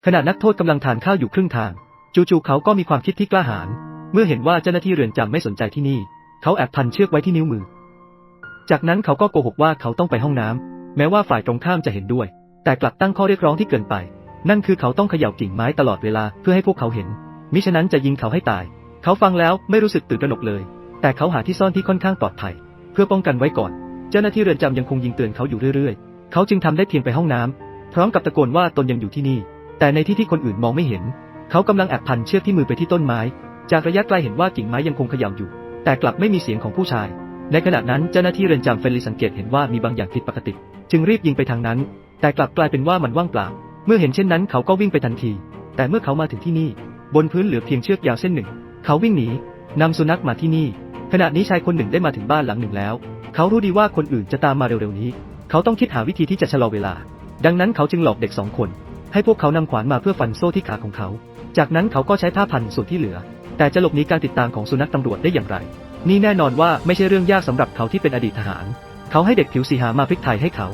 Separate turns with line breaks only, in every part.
ขณะนักโทษกำลังทานข้าวอยู่ครึ่งทางจู่ๆเขาก็มีความคิดที่กล้าหาญเมื่อเห็นว่าเจ้าหน้าที่เรือนจำไม่สนใจที่นี่เขาแอบพันเชือกไว้ที่นิ้วมือจากนั้นเขาก็โกหกว่าเขาต้องไปห้องน้ำแม้ว่าฝ่ายตรงข้ามจะเห็นด้วยแต่กลับตั้งข้อเรียกร้องที่เกินไปนั่นคือเขาต้องเขย่ากิ่งไม้ตลอดเวลาเพื่อให้พวกเขาเห็นมิฉะนั้นจะยิงเขาให้ตายเขาฟังแล้วไม่รู้สึกตื่นตระหนกเลยแต่เขาหาที่ซ่อนที่ค่อนข้างปลอดภัยเพื่อป้องกันไว้ก่อนเจ้าหน้าที่เรือนจำยังคงยิงเตือนเขาอยู่เรื่อยๆเขาจึงทำได้เพียงไปห้องน้ำพร้อมกับตะโกนว่าตนยังอยู่ที่นี่แต่ในที่คนอื่นมองไม่เห็นเขากำลังแอบพันเชือกที่มือไปที่ต้นไม้จากระยะไกลเห็นว่ากิ่งไม้ยังคงเขย่าอยู่แต่กลับไม่มีเสียงของผู้ชายในขณะนั้นเจ้าหน้าที่เรือนจำเฟรนลีสังเกตเห็นว่ามีบางอย่างผิดปกติจึงรีบยิงไปทางนั้นแต่กลับกลายเป็นว่ามันว่างเปล่าเมื่อเห็นเช่นนั้นเขาก็วิ่งไปทันทีแต่เมื่อเขามาถึงที่นี่บนพื้นเหลือเพียงเชือกยาวเส้นหนึ่งเขาวิ่งหนีนำสุนัขมาที่นี่ขณะนี้ชายคนหนึ่งได้มาถึงบ้านหลังหนึ่งแล้วเขารู้ดีว่าคนอื่นจะตามมาเร็วๆนี้เขาต้องคิดหาวิธีที่จะชะลอเวลาดังนั้นเขาจึงหลอกเด็ก2 คนให้พวกเขานำขวานมาเพื่อฟันโซ่ที่ขาของเขาจากนั้นเขาก็ใช้ผ้าพันส่วนที่เหลือแต่จะหลบหนีการติดตามของสุนัขตำรวจได้อย่างไรนี่แน่นอนว่าไม่ใช่เรื่องยากสำหรับเขาที่เป็นอดีตทหารเขาให้เด็กผิวสีหามาพริกไทยให้เขา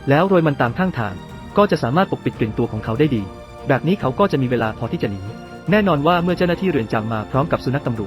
แล้วโรยมันตามข้างทางก็จะสามารถปกปิดกลิ่นตัวของเขาได้ดีแบบนี้เขาก็จะมีเวลาพอที่จะหนีแน่นอนว่าเมื่อเจ้าหน้าที่เรือนจำมาพร้อมกับสุนัขตำ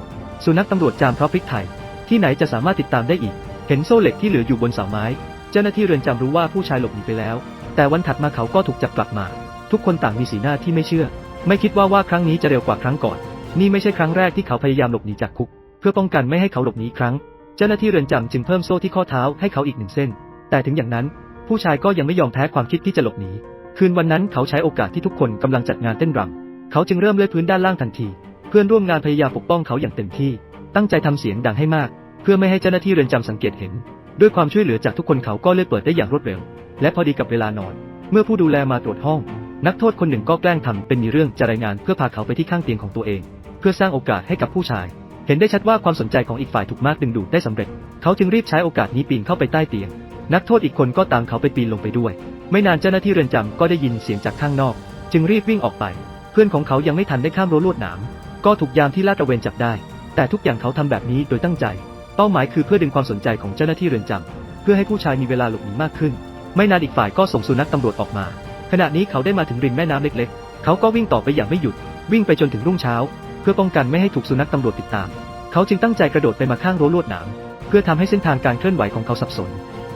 รวจจามเพราะพริกไทยที่ไหนจะสามารถติดตามได้อีกเห็นโซ่เหล็กที่เหลืออยู่บนเสาไม้เจ้าหน้าที่เรือนจำรู้ว่าผู้ชายหลบหนีไปแล้วแต่วันถัดมาเขาก็ถูกจับกลับมาทุกคนต่างมีสีหน้าที่ไม่เชื่อไม่คิดว่าครั้งนี้จะเร็วกว่าครั้งก่อนนี่ไม่ใช่ครั้งแรกที่เขาพยายามหลบหนีจากคุกเพื่อป้องกันไม่ให้เขาหลบหนีอีกครั้งเจ้าหน้าที่เรือนจำจึงเพิ่มโซ่ที่ข้อเท้าให้เขาอีก1 เส้นแต่ถึงอย่างนั้นผู้ชายก็ยังไม่ยอมแพ้ความคิดที่จะหลบหนีคืนวันนั้นเขาใช้โอกาสที่ทุกคนกำลังจัดงานเต้นรำเขาจึงเริ่มเลื่อยพื้นด้านล่างทันทีเพื่อนร่วมงานพยายามปกป้องเขาอย่างเต็มที่ตั้งใจทำเสียงดังให้มากเพื่อไม่ให้เจ้าหน้าที่เรือนจำสังเกตเห็นด้วยความช่วยเหลือจากทุกคนเขาก็เลื่อยเปิดได้อย่างรวดเร็วและพอดีกับเวลานอนเมื่อผู้ดูแลมาตรวจห้องนักโทษคนหนึ่งก็แกล้งทำเป็นมีเรื่องจะรายงานเพื่อพาเขาไปที่ข้างเตียงของตัวเองเพื่อสร้างโอกาสให้กับผู้ชายเห็นได้ชัดว่าความสนใจของอีกฝ่ายถูกมากดึงดูดได้สำเร็จเขาจึงรีบใช้โอกาสนี้ปีนเข้าไปใต้เตียงนักโทษอีกคนก็ตามเขาไปปีนลงไปด้วยไม่นานเจ้าหน้าที่เรือนจำก็ได้ยินเสียงจากข้างนอกจึงรีบวิ่งออกไปเพื่อนของเขายังไม่ทันได้ข้ามรั้วลวดหนามก็ถูกยามที่ลาดตระเวนจับได้แต่ทุกอย่างเขาทำแบบนี้โดยตั้งใจเป้าหมายคือเพื่อดึงความสนใจของเจ้าหน้าที่เรือนจำเพื่อให้ผู้ชายมีเวลาหลบหนีมากขึ้นไม่นานอีกฝ่ายก็ส่งสุนัขตำรวจออกมาขณะนี้เขาได้มาถึงริมแม่น้ำเล็กๆเขาก็วิ่งต่อไปอย่างไม่หยุดวิ่งไปจนถึงรุ่งเช้าเพื่อป้องกันไม่ให้ถูกสุนัขตำรวจติดตามเขาจึงตั้งใจกระโดดไปมาข้างรั้วลวดหนามเพื่อทำให้เส้นทางการเคลื่อนไหวของเขาสับสน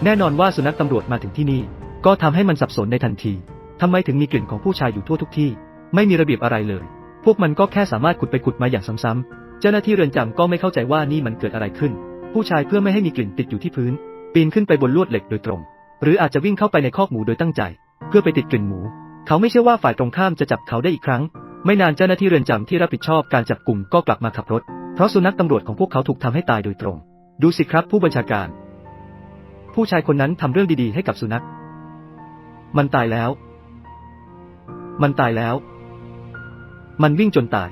แน่นอนว่าสุนัขตำรวจมาถึงที่นี่ก็ทำให้มันสับสนในทันทีทำไมถึงมีกลิ่นของผู้ชายอยู่ทั่วทุกที่ไม่มีระเบียบอะไรเลยพวกมันก็แค่สามารถขุดไปขุดมาอย่างซ้ำๆเจ้าหน้าที่เรือนจำก็ไม่เข้าใจว่านี่มันเกิดอะไรขึ้นผู้ชายเพื่อไม่ให้มีกลิ่นติดอยู่ที่พื้นปีนขึ้นไปบนลวดเหล็กโดยตรงหรืออาจจะวิ่งเข้าไปในคอกหมูโดยตั้งใจเพื่อไปติดกลิ่นหมูเขาไม่เชื่อว่าฝ่ายตรงข้ามจะจับเขาได้อีกครั้งไม่นานเจ้าหน้าที่เรือนจำที่รับผิดชอบการจับกลุ่มก็กลับมาขับรถเพราะสุนัขตำรวจของพวกเขาถูกทำให้ตายโดยตรงดูสิครับผู้บัญชาการผู้ชายคนนั้นทำเรื่องดีๆให้กับสุนัขมันตายแล้วมันวิ่งจนตา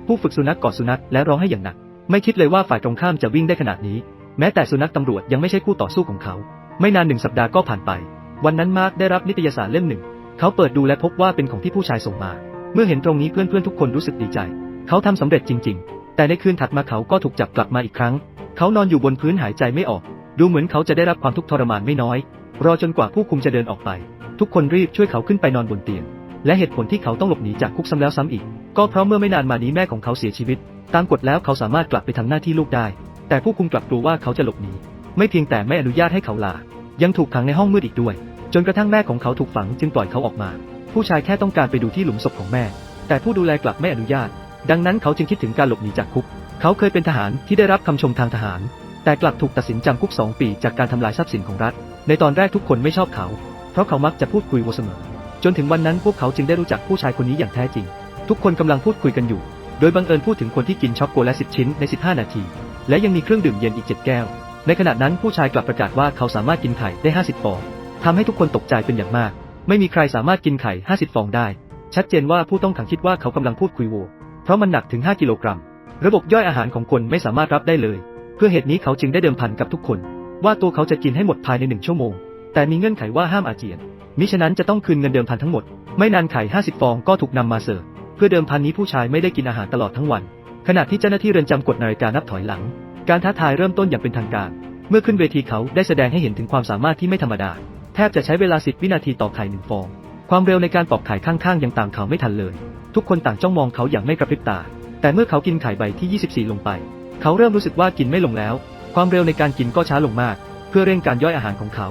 ยผู้ฝึกสุนัขกอดสุนัขและร้องให้อย่างหนักไม่คิดเลยว่าฝ่ายตรงข้ามจะวิ่งได้ขนาดนี้แม้แต่สุนัขตำรวจยังไม่ใช่คู่ต่อสู้ของเขาไม่นาน1 สัปดาห์ก็ผ่านไปวันนั้นมาร์คได้รับนิตยสารเล่มหนึ่งเขาเปิดดูและพบว่าเป็นของที่ผู้ชายส่งมาเมื่อเห็นตรงนี้เพื่อนๆทุกคนรู้สึกดีใจเขาทำสำเร็จจริงๆแต่ในคืนถัดมาเขาก็ถูกจับกลับมาอีกครั้งเขานอนอยู่บนพื้นหายใจไม่ออกดูเหมือนเขาจะได้รับความทุกข์ทรมานไม่น้อยรอจนกว่าผู้คุมจะเดินออกไปทุกคนรีบช่วยเขาขึ้นไปนอนบนเตียงและเหตุผลที่เขาต้องหลบหนีจากคุกซ้ำแล้วซ้ำอีกก็เพราะเมื่อไม่นานมานี้แม่ของเขาเสียชีวิตตามกฎแล้วเขาสามารถกลับไปทำหน้าที่ลูกได้แต่ผู้คุมกลับกลัวว่าเขาจะหลบหนีไม่เพียงแต่ไม่อนุญาตให้เขาลายังถูกขังในห้องมืดอีกด้วยจนกระทั่งแม่ของเขาถูกฝังจึงปล่อยเขาออกมาผู้ชายแค่ต้องการไปดูที่หลุมศพของแม่แต่ผู้ดูแลกลับไม่อนุญาตดังนั้นเขาจึงคิดถึงการหลบหนีจากคุกเขาเคยเป็นทหารที่ได้รับคำชมทางทหารแต่กลับถูกตัดสินจำคุก2 ปีจากการทำลายทรัพย์สินของรัฐในตอนแรกทุกคนไม่ชอบเขาเพราะเขามักจะพูดคุยโวเสมอจนถึงวันนั้นพวกเขาจึงได้รู้จักผู้ชายคนนี้อย่างแท้จริงทุกคนกำลังพูดคุยกันอยู่โดยบังเอิญพูดถึงคนที่กินช็อกโกแลต10 ชิ้นใน15 นาทีและยังมีเครื่องดื่มเย็นอีก7 แก้วในขณะนั้นผู้ชายกลับประกาศว่าเขาสามารถกินไข่ได้50 ฟองทำให้ทุกคนตกใจเป็นอย่างมากไม่มีใครสามารถกินไข่50 ฟองได้ชัดเจนว่าผู้ต้องขังคิดว่าเขากำลังพูดคุยโวเพราะมันหนักถึง5 กิโลกรัมระบบย่อยอาหารของคนไม่สามารถรับได้เลยเพื่อเหตุนี้เขาจึงได้เดิมพันกับทุกคนว่าตัวเขาจะกินให้หมดภายใน1 ชั่วโมงแต่มีเงื่อนไขว่าห้ามอาเจียนมิฉะนั้นจะต้องคืนเงินเดิมพันทั้งหมดไม่นานไข่50 ฟองก็ถูกนำมาเสิร์ฟเพื่อเดิมพันนี้ผู้ชายไม่ได้กินอาหารตลอดทั้งวันขณะที่เจ้าหน้าที่เรือนจำกดนาฬิกานับถอยหลังการท้าทายเริ่มต้นอย่างเป็นทางการเมื่อขึ้นเวทีเขาได้แสดงให้เห็นถึงความสามารถที่ไม่ธรรมดาแทบจะใช้เวลา10 วินาทีต่อไข่1 ฟอง ความเร็วในการปอกไข่ข้างๆยังตามเขาไม่ทันเลยทุกคนต่างจ้องมองเขาอย่างไม่กระพริบตาแต่เมื่อเขากินไข่ใบที่24ลงไปเขาเริ่มรู้สึกว่ากินไม่ลงแล้วความเร็วในการกินก็ช้าลงมากเพื่อเร่งการย่อยอาหารของเขา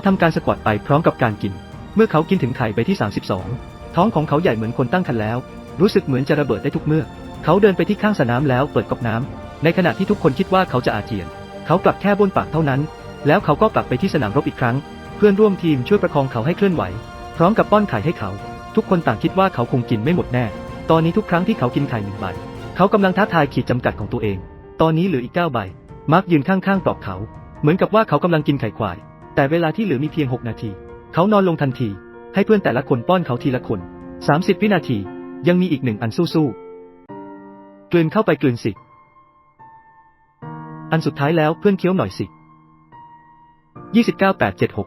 ทำการสควอตไปพร้อมกับการกินเมื่อเขากินถึงไข่ใบที่32ท้องของเขาใหญ่เหมือนคนตั้งครรภ์แล้วรู้สึกเหมือนจะระเบิดได้ทุกเมื่อเขาเดินไปที่ข้างสระน้ำแล้วเปิดก๊อกน้ำในขณะที่ทุกคนคิดว่าเขาจะอาเจียนเขากลับแค่บ้วนปากเท่านั้นแล้วเขาก็กลับไปที่สนามรบอีกครั้งเพื่อนร่วมทีมช่วยประคองเขาให้เคลื่อนไหวพร้อมกับป้อนไข่ให้เขาทุกคนต่างคิดว่าเขาคงกินไม่หมดแน่ตอนนี้ทุกครั้งที่เขากินไข่1 ใบเขากำลังท้าทายขีดจำกัดของตัวเองตอนนี้เหลืออีก9 ใบมาร์คยืนข้างๆปลอบเขาเหมือนกับว่าเขากำลังกินไข่ควายแต่เวลาที่เหลือมีเพียง6 นาทีเขานอนลงทันทีให้เพื่อนแต่ละคนป้อนเขาทีละคน30 วินาทียังมีอีก1 อันสู้ๆกลืนเข้าไปกลืนสิอันสุดท้ายแล้วเพื่อนเคี้ยวหน่อยสิ29 8 7 6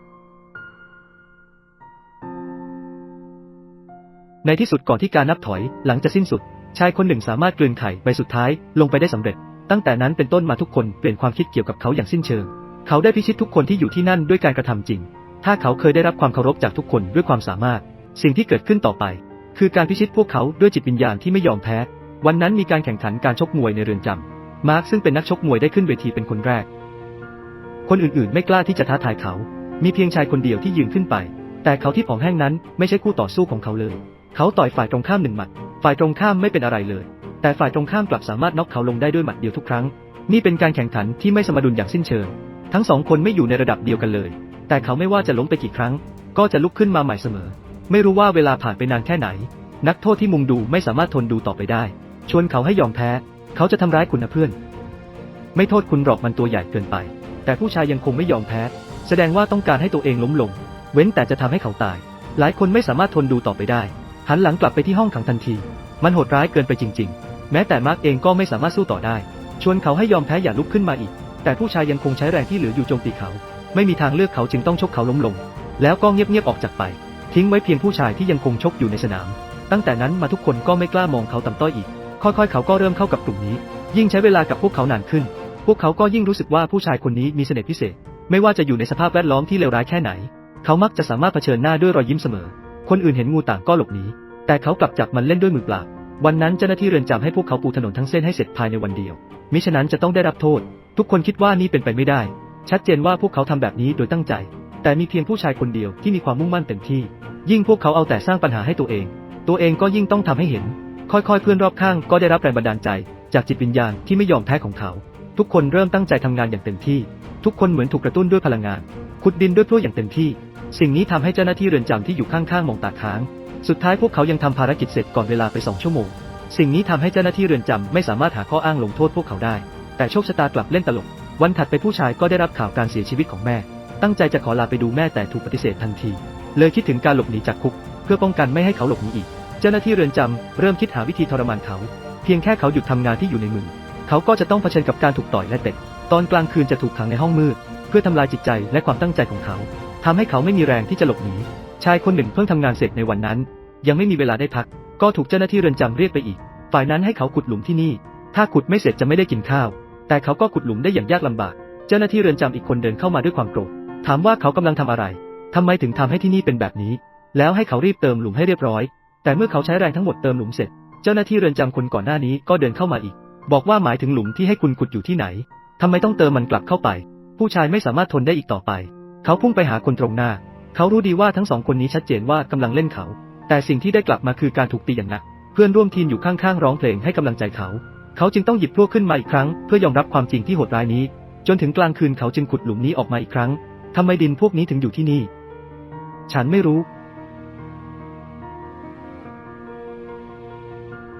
ในที่สุดก่อนที่การนับถอยหลังจะสิ้นสุดชายคนหนึ่งสามารถกลืนไข่ใบสุดท้ายลงไปได้สำเร็จตั้งแต่นั้นเป็นต้นมาทุกคนเปลี่ยนความคิดเกี่ยวกับเขาอย่างสิ้นเชิงเขาได้พิชิตทุกคนที่อยู่ที่นั่นด้วยการกระทำจริงถ้าเขาเคยได้รับความเคารพจากทุกคนด้วยความสามารถสิ่งที่เกิดขึ้นต่อไปคือการพิชิตพวกเขาด้วยจิตวิญญาณที่ไม่ยอมแพ้วันนั้นมีการแข่งขันการชกมวยในเรือนจำมาร์คซึ่งเป็นนักชกมวยได้ขึ้นเวทีเป็นคนแรกคนอื่นๆไม่กล้าที่จะท้าทายเขามีเพียงชายคนเดียวที่ยืนขึ้นไปแต่เขาที่ผอมแห้งนั้นไม่ใช่คู่ต่อสู้ของเขาเลยเขาต่อยฝ่ายตรงข้าม1 หมัดฝ่ายตรงข้ามไม่เป็นอะไรเลยแต่ฝ่ายตรงข้ามกลับสามารถน็อกเขาลงได้ด้วยหมัดเดียวทุกครั้งนี่เป็นการแข่งขันที่ไม่สมดุลอย่างสิ้นเชิงทั้ง2 คนไม่อยู่ในระดับเดียวกันเลยแต่เขาไม่ว่าจะล้มไปกี่ครั้งก็จะลุกขึ้นมาใหม่เสมอไม่รู้ว่าเวลาผ่านไปนานแค่ไหนนักโทษที่มุงดูไม่สามารถทนดูต่อไปได้ชวนเขาให้ยอมแพ้เขาจะทำร้ายคุณนะเพื่อนไม่โทษคุณหรอกมันตัวใหญ่เกินไปแต่ผู้ชายยังคงไม่ยอมแพ้แสดงว่าต้องการให้ตัวเองล้มลงเว้นแต่จะทำให้เขาตายหลายคนไม่สามารถทนดูต่อไปได้หันหลังกลับไปที่ห้องขังทันทีมันโหดร้ายเกินไปจริงๆแม้แต่มาร์กเองก็ไม่สามารถสู้ต่อได้ชวนเขาให้ยอมแพ้อย่าลุกขึ้นมาอีกแต่ผู้ชายยังคงใช้แรงที่เหลืออยู่โจมตีเขาไม่มีทางเลือกเขาจึงต้องชกเขาล้มลงแล้วก็เงียบๆออกจากไปทิ้งไว้เพียงผู้ชายที่ยังคงชกอยู่ในสนามตั้งแต่นั้นมาทุกคนก็ไม่กล้ามองเขาต่ำต้อยอีกค่อยๆเขาก็เริ่มเข้ากับกลุ่มนี้ยิ่งใช้เวลากับพวกเขานานขึ้นพวกเขาก็ยิ่งรู้สึกว่าผู้ชายคนนี้มีเสน่ห์พิเศษไม่ว่าจะอยู่ในสภาพแวดล้อมที่เลวร้ายแค่ไหนเขามักจะสามารถเผชิญหน้าด้วยรอยยิ้มเสมอคนอื่นเห็นงูต่างก็หลบหนีแต่เขากลับจับมันเล่นด้วยมือเปล่าวันนั้นเจ้าหน้าที่เรือนจำให้พวกเขาปูถนนทั้งเส้นให้เสร็จภายในวันเดียวมิฉะนั้นจะต้องได้รับโทษทุกคนคิดว่านี่เป็นไปไม่ได้ชัดเจนว่าพวกเขาทำแบบนี้โดยตั้งใจแต่มีเพียงผู้ชายคนเดียวที่มีความมุ่งมั่นเต็มที่ยิ่งพวกเขาเอาแต่สร้างปัญหาให้ตัวเองก็ยิ่งต้องทำให้เห็นค่อยๆเพื่อนรอบข้างก็ได้รับแรงบันดาลใจจากจิตวิญญาณที่ไม่ยอมแพ้ของเขาทุกคนเริ่มตั้งใจทำงานอย่างเต็มที่ทุกคนเหมือนถูกกระตุ้นด้วยพลังงานขุดดินด้วยพลั่วอย่างเต็มที่สิ่งนี้ทำให้เจ้าหน้าที่เรือนจำที่อยู่ข้างๆมองตาค้างสุดท้ายพวกเขายังทำภารกิจเสร็จก่อนเวลาไป2 ชั่วโมงสิ่งนี้ทำให้เจ้าหน้าที่เรือนจำไม่สามารถหาข้ออ้างลงโทษพวกเขาได้แต่โชคชะตากลับเล่นตลกวันถัดไปผู้ชายก็ได้รับข่าวการเสียชีวิตของแม่ตั้งใจจะขอลาไปดูแม่แต่ถูกปฏิเสธทันทีเลยคิดถึงการหลบหนีจากคุกเพื่อป้องกันไม่ให้เขาหลบหนีอีกเจ้าหน้าที่เรือนจำเริ่มคิดหาวิธีทรมานเขาเพียงแค่เขาหยุดทำงานที่อยู่ในมือเขาก็จะต้องเผชิญกับการถูกต่อยและเตะตอนกลางคืนจะถูกขังในห้องมืดเพื่อทำลายจิตใจและความตั้งใจของเขาทำให้เขาไม่มีแรงที่จะหลบหนีชายคนหนึ่งเพิ่งทำงานเสร็จในวันนั้นยังไม่มีเวลาได้พักก็ถูกเจ้าหน้าที่เรือนจำเรียกไปอีกฝ่ายนั้นให้เขาขุดหลุมที่นี่ถ้าขุดไม่เสร็จจะไม่ได้กินข้าวแต่เขาก็ขุดหลุมได้อย่างยากลำบากเจ้าหน้าที่เรือนจำอีกคนเดินเข้ามาด้วยความโกรธถามว่าเขากำลังทำอะไรทำไมถึงทำให้ที่นี่เป็นแบบนี้แล้วให้เขารีบเติมหลุมให้เรียบร้อยแต่เมื่อเขาใช้แรงทั้งหมดเติมหลุมเสร็จเจ้าหน้าที่เรือนจำคนก่อนหน้านี้ก็เดินเข้ามาอีกบอกว่าหมายถึงหลุมที่ให้คุณขุดอยู่ที่ไหนทำไมต้องเติมมันกลับเข้าไปผู้ชายไม่สามารถทนได้อีกต่อไปเขาพุ่งไปหาคนตรงหน้าเขารู้ดีว่าทั้ง2 คนนี้ชัดเจนว่ากำลังเล่นเขาแต่สิ่งที่ได้กลับมาคือการถูกตีอย่างหนักเพื่อนร่วมทีมอยู่ข้างๆร้องเพลงให้กำลังใจเขาจึงต้องหยิบพลั่วขึ้นมาอีกครั้งเพื่อยอมรับความจริงที่โหดร้ายนี้จนถึงกลางคืนเขาจึงขุดหลุมนี้ออกมาอีกครั้งทำไมดินพวกนี้ถึงอยู่ที่นี่ฉันไม่รู้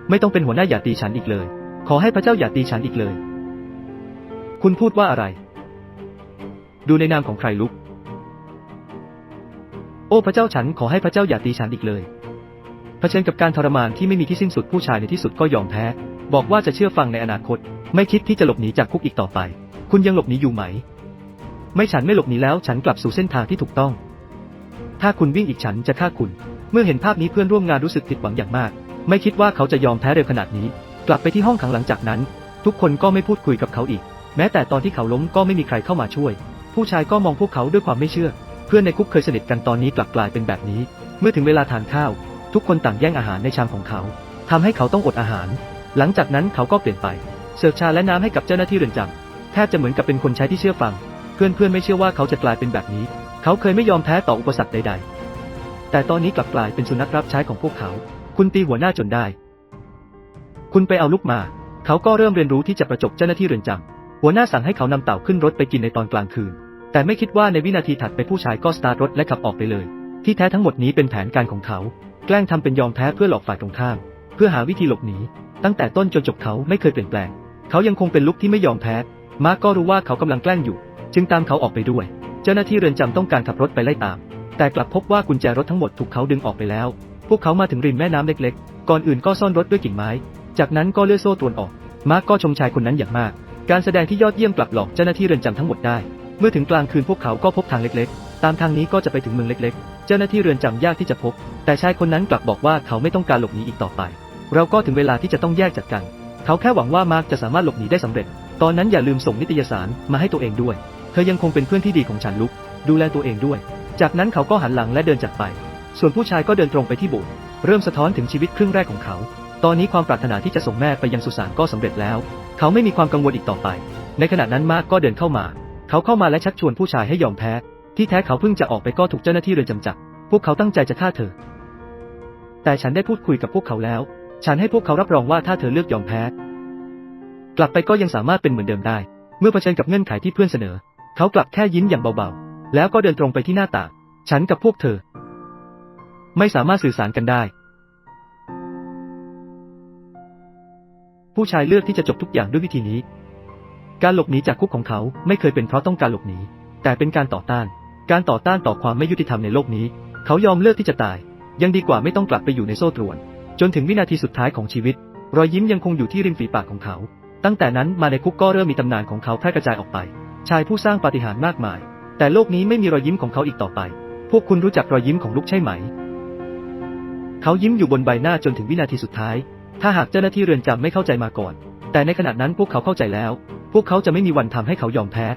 ไม่ต้องเป็นหัวหน้าอย่าตีฉันอีกเลยขอให้พระเจ้าอย่าตีฉันอีกเลยคุณพูดว่าอะไรดูในนามของใครลุกโอ้พระเจ้าฉันขอให้พระเจ้าอย่าตีฉันอีกเลยเผชิญกับการทรมานที่ไม่มีที่สิ้นสุดผู้ชายในที่สุดก็ยอมแพ้บอกว่าจะเชื่อฟังในอนาคตไม่คิดที่จะหลบหนีจากคุกอีกต่อไปคุณยังหลบหนีอยู่ไหมไม่ฉันไม่หลบหนีแล้วฉันกลับสู่เส้นทางที่ถูกต้องถ้าคุณวิ่งอีกฉันจะฆ่าคุณเมื่อเห็นภาพนี้เพื่อนร่วมงานรู้สึกผิดหวังอย่างมากไม่คิดว่าเขาจะยอมแพ้เร็วขนาดนี้กลับไปที่ห้องขังหลังจากนั้นทุกคนก็ไม่พูดคุยกับเขาอีกแม้แต่ตอนที่เขาล้มก็ไม่มีใครเข้ามาช่วยผู้ชายก็มองพวกเขาด้วยความไม่เชื่อเพื่อนในคุกเคยสนิทกันตอนนี้กลับกลายเป็นแบบนี้ เมื่อถึงเวลาทานข้าวทุกคนต่างแย่งอาหารในชามของเขาทำให้เขาต้องอดอาหารหลังจากนั้นเขาก็เปลี่ยนไปเสิร์ฟชาและน้ำให้กับเจ้าหน้าที่เรือนจำแทบจะเหมือนกับเป็นคนใช้ที่เชื่อฟังเพื่อนๆไม่เชื่อว่าเขาจะกลายเป็นแบบนี้เขาเคยไม่ยอมแพ้ต่ออุปสรรคใดๆแต่ตอนนี้กลับกลายเป็นสุนัขรับใช้ของพวกเขาคุณตีหัวหน้าจนได้คุณไปเอาลูกมาเขาก็เริ่มเรียนรู้ที่จะประจบเจ้าหน้าที่เรือนจำหัวหน้าสั่งให้เขานำเต่าขึ้นรถไปกินในตอนกลางคืนแต่ไม่คิดว่าในวินาทีถัดไปผู้ชายก็สตาร์ทรถและขับออกไปเลยที่แท้ทั้งหมดนี้เป็นแผนการของเขาแกล้งทำเป็นยอมแพ้เพื่อหลอกฝ่ายตรงข้ามเพื่อหาวิธีหลบหนีตั้งแต่ต้นจนจบเขาไม่เคยเปลี่ยนแปลงเขายังคงเป็นลุคที่ไม่ยอมแพ้มาร์กก็รู้ว่าเขากำลังแกล้งอยู่จึงตามเขาออกไปด้วยเจ้าหน้าที่เรือนจำต้องการขับรถไปไล่ตามแต่กลับพบว่ากุญแจรถทั้งหมดถูกเขาดึงออกไปแล้วพวกเขามาถึงริมแม่น้ำเล็กๆก่อนอื่นก็ซ่อนรถด้วยกิ่งไม้จากนั้นก็เลื่อยโซ่ตรวนออกมาร์กก็ชมชายคนนั้นอย่างมากการแสดงที่ยอดเยี่ยมกลับหลอกเจ้าหน้าที่เรือนจำทั้งหมดได้เมื่อถึงกลางคืนพวกเขาก็พบทางเล็กๆตามทางนี้ก็จะไปถึงเมืองเล็กๆเจ้าหน้าที่เรือนจำยากที่จะพบแต่ชายคนนั้นกลับบอกว่าเขาไม่ต้องการหลบหนีอีกต่อไปเราก็ถึงเวลาที่จะต้องแยกจากกันเขาแค่หวังว่ามาร์กจะสามารถหลบหนีได้สำเร็จตอนนั้นอย่าลืมส่งนิตยสารมาให้ตัวเองด้วยเธอยังคงเป็นเพื่อนที่ดีของฉันลุกดูแลตัวเองด้วยจากนั้นเขาก็หันหลังและเดินจากไปส่วนผู้ชายก็เดินตรงไปที่โบสถ์เริ่มสะท้อนถึงชีวิตครึ่งแรกของเขาตอนนี้ความปรารถนาที่จะส่งแม่ไปยังสุสานก็สำเร็จแล้วเขาไม่มีความกังวลอีกต่อไปในขณะนั้นมาร์กก็เดินเข้ามาเขาเข้ามาและชักชวนผู้ชายให้ยอมแพ้ที่แท้เขาเพิ่งจะออกไปก็ถูกเจ้าหน้าที่เรือนจำจับพวกเขาตั้งใจจะฆ่าเธอแต่ฉันได้พูดคุยกับพวกเขาแล้วฉันให้พวกเขารับรองว่าถ้าเธอเลือกยอมแพ้กลับไปก็ยังสามารถเป็นเหมือนเดิมได้เมื่อเผชิญกับเงื่อนไขที่เพื่อนเสนอเขากลับแค่ยิ้มอย่างเบาๆแล้วก็เดินตรงไปที่หน้าต่างฉันกับพวกเธอไม่สามารถสื่อสารกันได้ผู้ชายเลือกที่จะจบทุกอย่างด้วยวิธีนี้การหลบหนีจากคุกของเขาไม่เคยเป็นเพราะต้องการหลบหนีแต่เป็นการต่อต้านต่อความไม่ยุติธรรมในโลกนี้เขายอมเลือกที่จะตายยังดีกว่าไม่ต้องกลับไปอยู่ในโซ่ตรวนจนถึงวินาทีสุดท้ายของชีวิตรอยยิ้มยังคงอยู่ที่ริมฝีปากของเขาตั้งแต่นั้นมาในคุกก็เริ่มมีตำนานของเขาแพร่กระจายออกไปชายผู้สร้างปาฏิหาริย์มากมายแต่โลกนี้ไม่มีรอยยิ้มของเขาอีกต่อไปพวกคุณรู้จักรอยยิ้มของลุกใช่ไหมเขายิ้มอยู่บนใบหน้าจนถึงวินาทีสุดท้ายถ้าหากเจ้าหน้าที่เรือนจำไม่เข้าใจมาก่อนแต่ในขณะนั้นพวกเขาเข้าใจแล้วพวกเขาจะไม่มีวันทำให้เขายอมแพ้